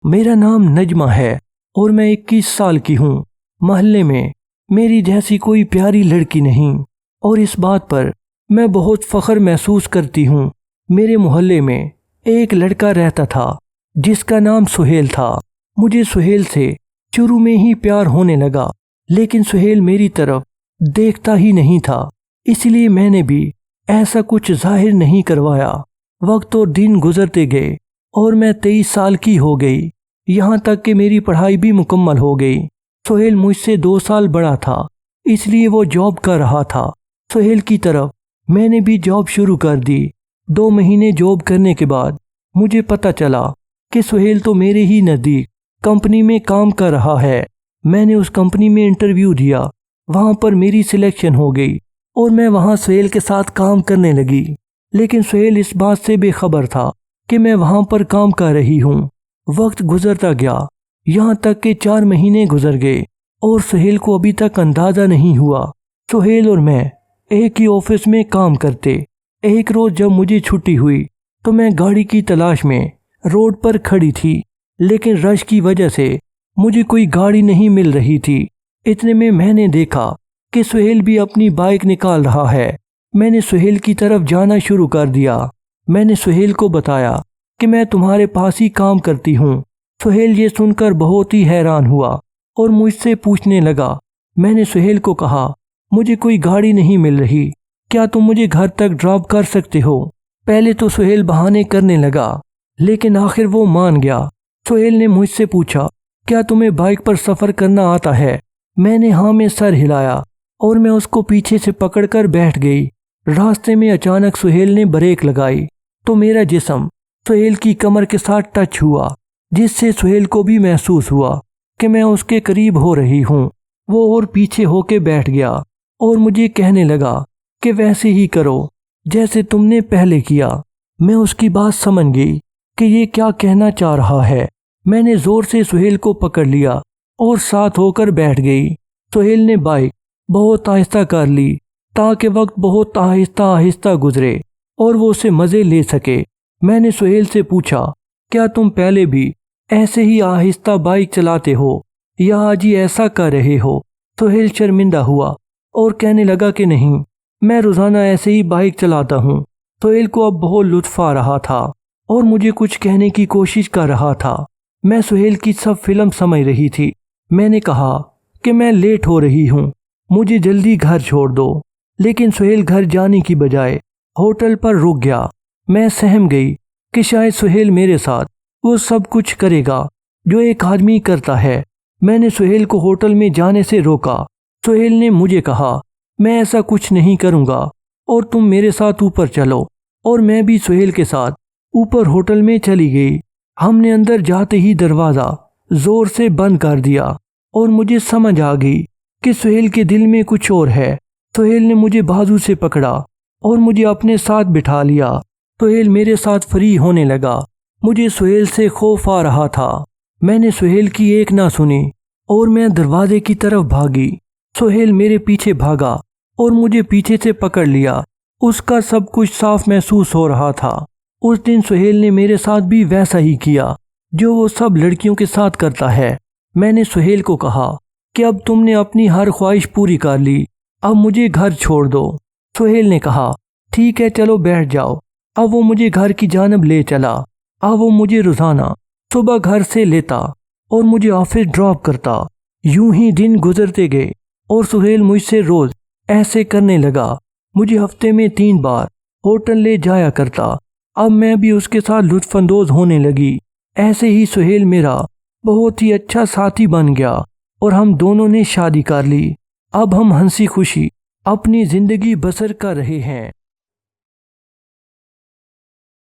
मेरा नाम नजमा है और मैं 21 साल की हूँ। मोहल्ले में मेरी जैसी कोई प्यारी लड़की नहीं और इस बात पर मैं बहुत फख्र महसूस करती हूँ। मेरे मोहल्ले में एक लड़का रहता था जिसका नाम सुहेल था। मुझे सुहेल से शुरू में ही प्यार होने लगा, लेकिन सुहेल मेरी तरफ देखता ही नहीं था, इसलिए मैंने भी ऐसा कुछ जाहिर नहीं करवाया। वक्त और दिन गुजरते गए और मैं 23 साल की हो गई, यहाँ तक कि मेरी पढ़ाई भी मुकम्मल हो गई। सुहेल मुझसे 2 साल बड़ा था, इसलिए वो जॉब कर रहा था। सुहेल की तरफ मैंने भी जॉब शुरू कर दी। 2 महीने जॉब करने के बाद मुझे पता चला कि सुहेल तो मेरे ही नज़दीक कंपनी में काम कर रहा है। मैंने उस कंपनी में इंटरव्यू दिया, वहाँ पर मेरी सिलेक्शन हो गई और मैं वहाँ सुहेल के साथ काम करने लगी। लेकिन सुहेल इस बात से बेखबर था कि मैं वहाँ पर काम कर रही हूँ। वक्त गुजरता गया, यहाँ तक कि 4 महीने गुजर गए और सुहेल को अभी तक अंदाज़ा नहीं हुआ। सुहेल और मैं एक ही ऑफिस में काम करते। एक रोज़ जब मुझे छुट्टी हुई तो मैं गाड़ी की तलाश में रोड पर खड़ी थी, लेकिन रश की वजह से मुझे कोई गाड़ी नहीं मिल रही थी। इतने में मैंने देखा कि सुहेल भी अपनी बाइक निकाल रहा है। मैंने सुहेल की तरफ जाना शुरू कर दिया। मैंने सुहेल को बताया कि मैं तुम्हारे पास ही काम करती हूँ। सुहेल ये सुनकर बहुत ही हैरान हुआ और मुझसे पूछने लगा। मैंने सुहेल को कहा, मुझे कोई गाड़ी नहीं मिल रही, क्या तुम मुझे घर तक ड्रॉप कर सकते हो? पहले तो सुहेल बहाने करने लगा, लेकिन आखिर वो मान गया। सुहेल ने मुझसे पूछा, क्या तुम्हें बाइक पर सफ़र करना आता है? मैंने हाँ में सर हिलाया और मैं उसको पीछे से पकड़कर बैठ गई। रास्ते में अचानक सुहेल ने ब्रेक लगाई तो मेरा जिस्म सुहेल की कमर के साथ टच हुआ, जिससे सुहेल को भी महसूस हुआ कि मैं उसके करीब हो रही हूँ। वो और पीछे होके बैठ गया और मुझे कहने लगा कि वैसे ही करो जैसे तुमने पहले किया। मैं उसकी बात समझ गई कि ये क्या कहना चाह रहा है। मैंने ज़ोर से सुहेल को पकड़ लिया और साथ होकर बैठ गई। सुहेल ने बाइक बहुत आहिस्ता कर ली ताकि वक्त बहुत आहिस्ता आहिस्ता गुजरे और वो उसे मज़े ले सके। मैंने सुहेल से पूछा, क्या तुम पहले भी ऐसे ही आहिस्ता बाइक चलाते हो या आज ही ऐसा कर रहे हो? सुहेल शर्मिंदा हुआ और कहने लगा कि नहीं, मैं रोज़ाना ऐसे ही बाइक चलाता हूँ। सुहेल को अब बहुत लुत्फ़ आ रहा था और मुझे कुछ कहने की कोशिश कर रहा था। मैं सुहेल की सब फिल्म समझ रही थी। मैंने कहा कि मैं लेट हो रही हूँ, मुझे जल्दी घर छोड़ दो। लेकिन सुहेल घर जाने की बजाय होटल पर रुक गया। मैं सहम गई कि शायद सुहेल मेरे साथ वो सब कुछ करेगा जो एक आदमी करता है। मैंने सुहेल को होटल में जाने से रोका। सुहेल ने मुझे कहा, मैं ऐसा कुछ नहीं करूँगा और तुम मेरे साथ ऊपर चलो। और मैं भी सुहेल के साथ ऊपर होटल में चली गई। हमने अंदर जाते ही दरवाज़ा ज़ोर से बंद कर दिया और मुझे समझ आ गई कि सुहेल के दिल में कुछ और है। सुहेल ने मुझे बाजू से पकड़ा और मुझे अपने साथ बिठा लिया। सुहेल मेरे साथ फ्री होने लगा। मुझे सुहेल से खौफ आ रहा था। मैंने सुहेल की एक ना सुनी और मैं दरवाजे की तरफ भागी। सुहेल मेरे पीछे भागा और मुझे पीछे से पकड़ लिया। उसका सब कुछ साफ महसूस हो रहा था। उस दिन सुहेल ने मेरे साथ भी वैसा ही किया जो वो सब लड़कियों के साथ करता है। मैंने सुहेल को कहा कि अब तुमने अपनी हर ख्वाहिश पूरी कर ली, अब मुझे घर छोड़ दो। सुहेल ने कहा, ठीक है चलो बैठ जाओ। अब वो मुझे घर की जानब ले चला। अब वो मुझे रोज़ाना सुबह घर से लेता और मुझे ऑफिस ड्रॉप करता। यूं ही दिन गुजरते गए और सुहेल मुझसे रोज़ ऐसे करने लगा। मुझे हफ्ते में 3 बार होटल ले जाया करता। अब मैं भी उसके साथ लुत्फ़अंदोज़ होने लगी। ऐसे ही सुहेल मेरा बहुत ही अच्छा साथी बन गया और हम दोनों ने शादी कर ली। अब हम हंसी खुशी अपनी ज़िंदगी बसर कर रहे हैं।